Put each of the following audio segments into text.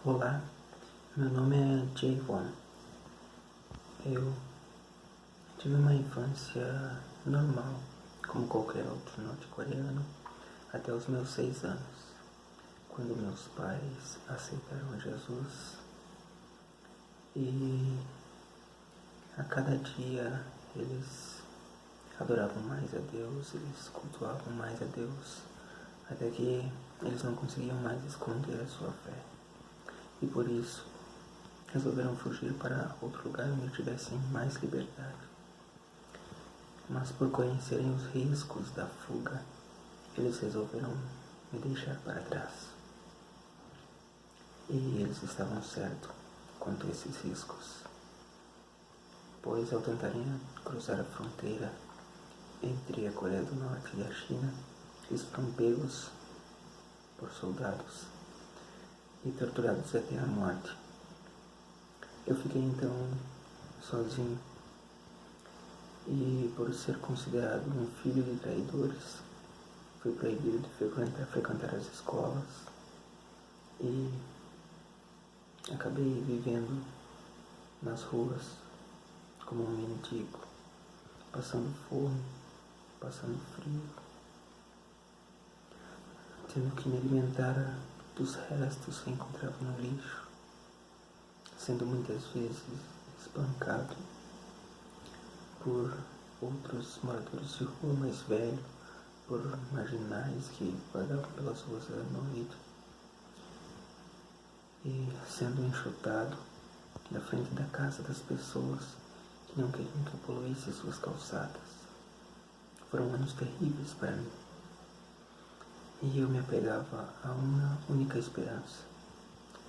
Olá, meu nome é Javon. Eu tive uma infância normal, como qualquer outro norte-coreano, até os meus 6 anos, quando meus pais aceitaram Jesus e a cada dia eles adoravam mais a Deus, eles cultuavam mais a Deus, até que eles não conseguiam mais esconder a sua fé. E por isso resolveram fugir para outro lugar onde tivessem mais liberdade. Mas por conhecerem os riscos da fuga, eles resolveram me deixar para trás. E eles estavam certos quanto a esses riscos, pois ao tentarem cruzar a fronteira entre a Coreia do Norte e a China, eles foram pegos por soldados e torturados até a morte. Eu fiquei então sozinho e, por ser considerado um filho de traidores, fui proibido de frequentar as escolas e acabei vivendo nas ruas como um mendigo, passando fome, passando frio, tendo que me alimentar dos restos que encontrava no lixo, sendo muitas vezes espancado por outros moradores de rua mais velhos, por marginais que vagavam pelas ruas à noite, e sendo enxotado da frente da casa das pessoas que não queriam que eu poluísse suas calçadas. Foram anos terríveis para mim. E eu me apegava a uma única esperança,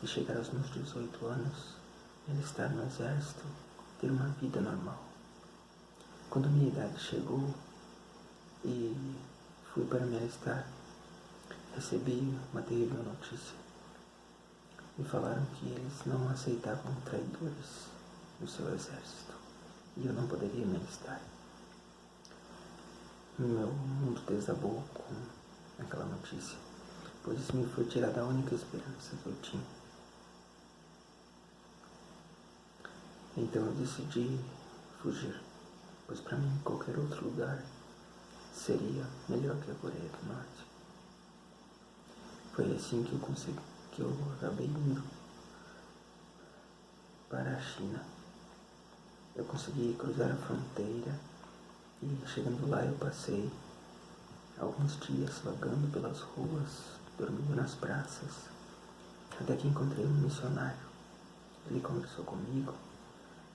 de chegar aos meus 18 anos, alistar no exército, ter uma vida normal. Quando a minha idade chegou e fui para me alistar, recebi uma terrível notícia. Me falaram que eles não aceitavam traidores no seu exército e eu não poderia me alistar. Meu mundo desabou com aquela notícia, pois me foi tirada a única esperança que eu tinha. Então eu decidi fugir, pois para mim qualquer outro lugar seria melhor que a Coreia do Norte. Foi assim que eu acabei indo para a China. Eu consegui cruzar a fronteira e, chegando lá, eu passei alguns dias vagando pelas ruas, dormindo nas praças, até que encontrei um missionário. Ele conversou comigo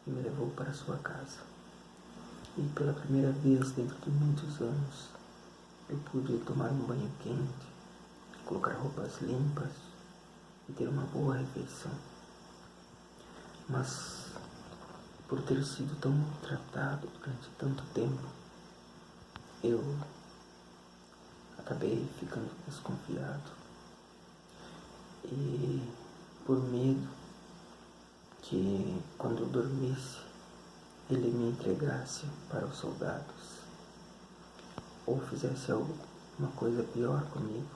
e me levou para sua casa. E pela primeira vez dentro de muitos anos, eu pude tomar um banho quente, colocar roupas limpas e ter uma boa refeição. Mas, por ter sido tão maltratado durante tanto tempo, eu acabei ficando desconfiado e por medo que quando eu dormisse ele me entregasse para os soldados ou fizesse alguma coisa pior comigo,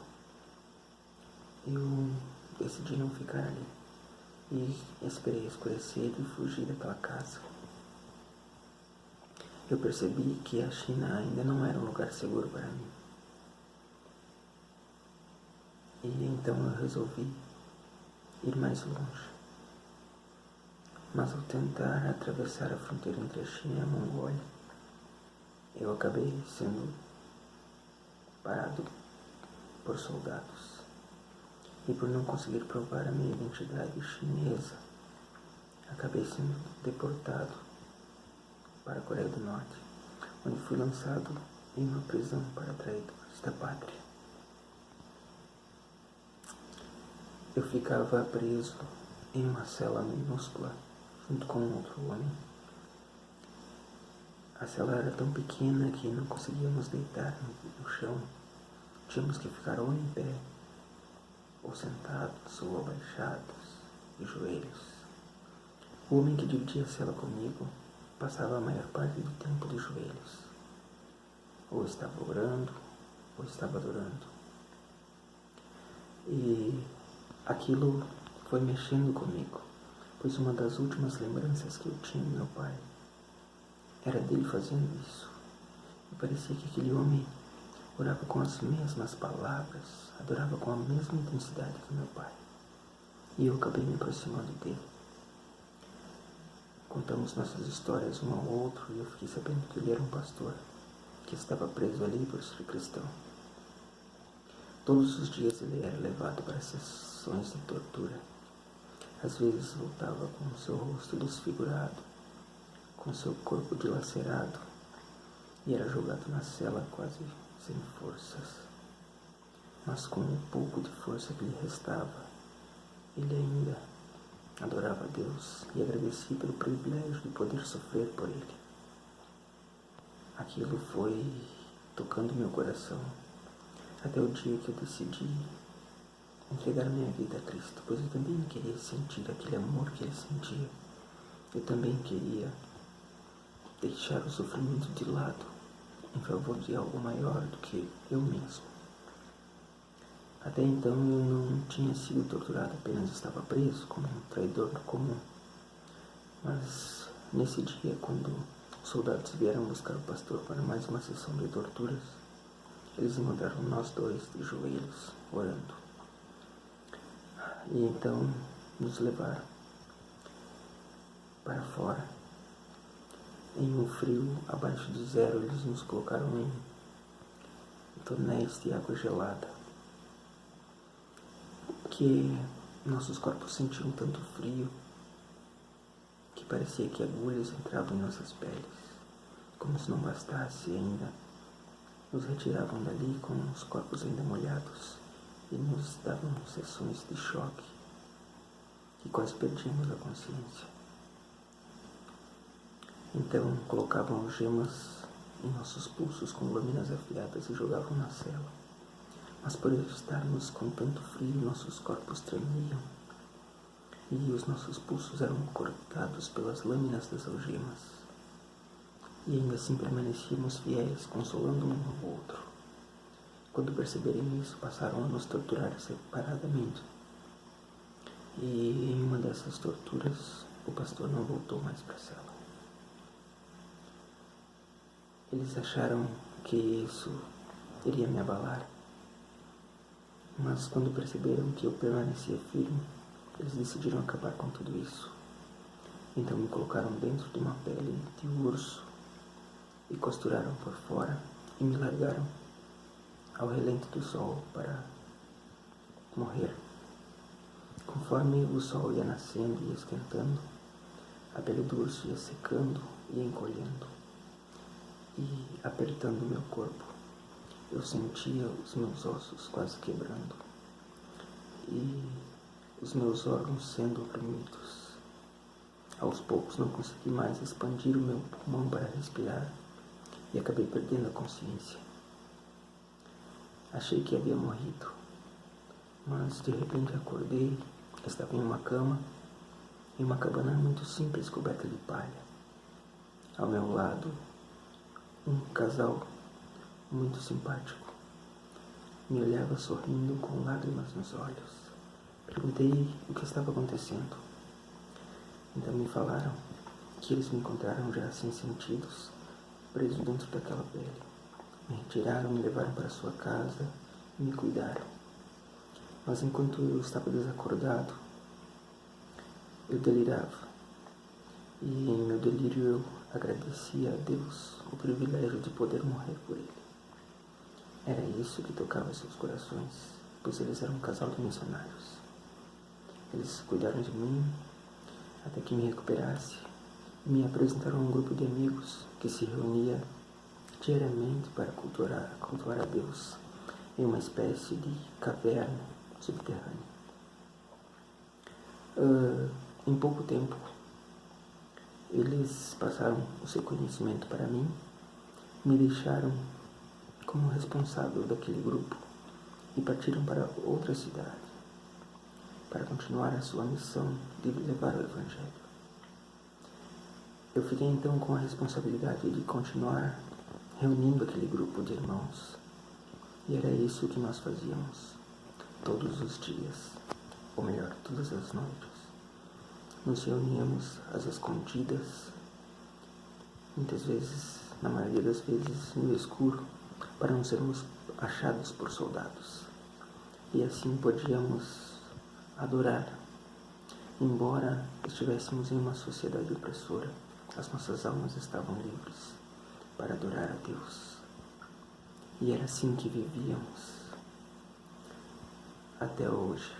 eu decidi não ficar ali e esperei escurecer e fugir daquela casa. Eu percebi que a China ainda não era um lugar seguro para mim. E então eu resolvi ir mais longe. Mas ao tentar atravessar a fronteira entre a China e a Mongólia, eu acabei sendo parado por soldados. E por não conseguir provar a minha identidade chinesa, acabei sendo deportado para a Coreia do Norte, onde fui lançado em uma prisão para traidores da pátria. Eu ficava preso em uma cela minúscula, junto com outro homem. A cela era tão pequena que não conseguíamos deitar no chão. Tínhamos que ficar ou em pé, ou sentados, ou abaixados, de joelhos. O homem que dividia a cela comigo passava a maior parte do tempo de joelhos. Ou estava orando, ou estava adorando. E aquilo foi mexendo comigo, pois uma das últimas lembranças que eu tinha do meu pai era dele fazendo isso. E parecia que aquele homem orava com as mesmas palavras, adorava com a mesma intensidade que meu pai. E eu acabei me aproximando dele. Contamos nossas histórias um ao outro e eu fiquei sabendo que ele era um pastor, que estava preso ali por ser cristão. Todos os dias ele era levado para sessões de tortura. Às vezes voltava com o seu rosto desfigurado, com seu corpo dilacerado, e era jogado na cela quase sem forças. Mas com o pouco de força que lhe restava, ele ainda adorava a Deus e agradecia pelo privilégio de poder sofrer por ele. Aquilo foi tocando meu coração até o dia que eu decidi entregar minha vida a Cristo, pois eu também queria sentir aquele amor que ele sentia. Eu também queria deixar o sofrimento de lado em favor de algo maior do que eu mesmo. Até então eu não tinha sido torturado, apenas estava preso como um traidor comum. Mas nesse dia, quando os soldados vieram buscar o pastor para mais uma sessão de torturas, eles encontraram nós dois de joelhos, orando. E então nos levaram para fora. Em um frio abaixo de zero, eles nos colocaram em tonéis de água gelada, que nossos corpos sentiam tanto frio que parecia que agulhas entravam em nossas peles. Como se não bastasse ainda, nos retiravam dali com os corpos ainda molhados e nos davam sessões de choque que quase perdíamos a consciência. Então colocavam algemas em nossos pulsos com lâminas afiadas e jogavam na cela. Mas por estarmos com tanto frio, nossos corpos tremiam e os nossos pulsos eram cortados pelas lâminas das algemas. E ainda assim permanecíamos fiéis, consolando um ao outro. Quando perceberem isso, passaram a nos torturar separadamente. E em uma dessas torturas, o pastor não voltou mais para a cela. Eles acharam que isso iria me abalar, mas quando perceberam que eu permanecia firme, eles decidiram acabar com tudo isso. Então me colocaram dentro de uma pele de urso e costuraram por fora e me largaram ao relento do sol para morrer. Conforme o sol ia nascendo e esquentando, a pele do urso ia secando e encolhendo e apertando meu corpo. Eu sentia os meus ossos quase quebrando e os meus órgãos sendo oprimidos. Aos poucos não consegui mais expandir o meu pulmão para respirar e acabei perdendo a consciência. Achei que havia morrido, mas de repente acordei. Estava em uma cama, em uma cabana muito simples coberta de palha. Ao meu lado, um casal muito simpático me olhava sorrindo com lágrimas nos olhos. Perguntei o que estava acontecendo. Então me falaram que eles me encontraram já sem sentidos, preso dentro daquela pele. Me retiraram, me levaram para sua casa e me cuidaram. Mas enquanto eu estava desacordado, eu delirava. E em meu delírio eu agradecia a Deus o privilégio de poder morrer por ele. Era isso que tocava seus corações, pois eles eram um casal de missionários. Eles cuidaram de mim até que me recuperasse e me apresentaram a um grupo de amigos que se reunia diariamente para cultuar a Deus em uma espécie de caverna subterrânea. Em pouco tempo, eles passaram o seu conhecimento para mim, me deixaram como responsável daquele grupo e partiram para outra cidade para continuar a sua missão de levar o Evangelho. Eu fiquei então com a responsabilidade de continuar reunindo aquele grupo de irmãos, e era isso que nós fazíamos todos os dias. ou melhor, todas as noites, nos reuníamos às escondidas, muitas vezes, na maioria das vezes, no escuro, para não sermos achados por soldados. E assim podíamos adorar. Embora estivéssemos em uma sociedade opressora, as nossas almas estavam livres para adorar a Deus. E era assim que vivíamos até hoje.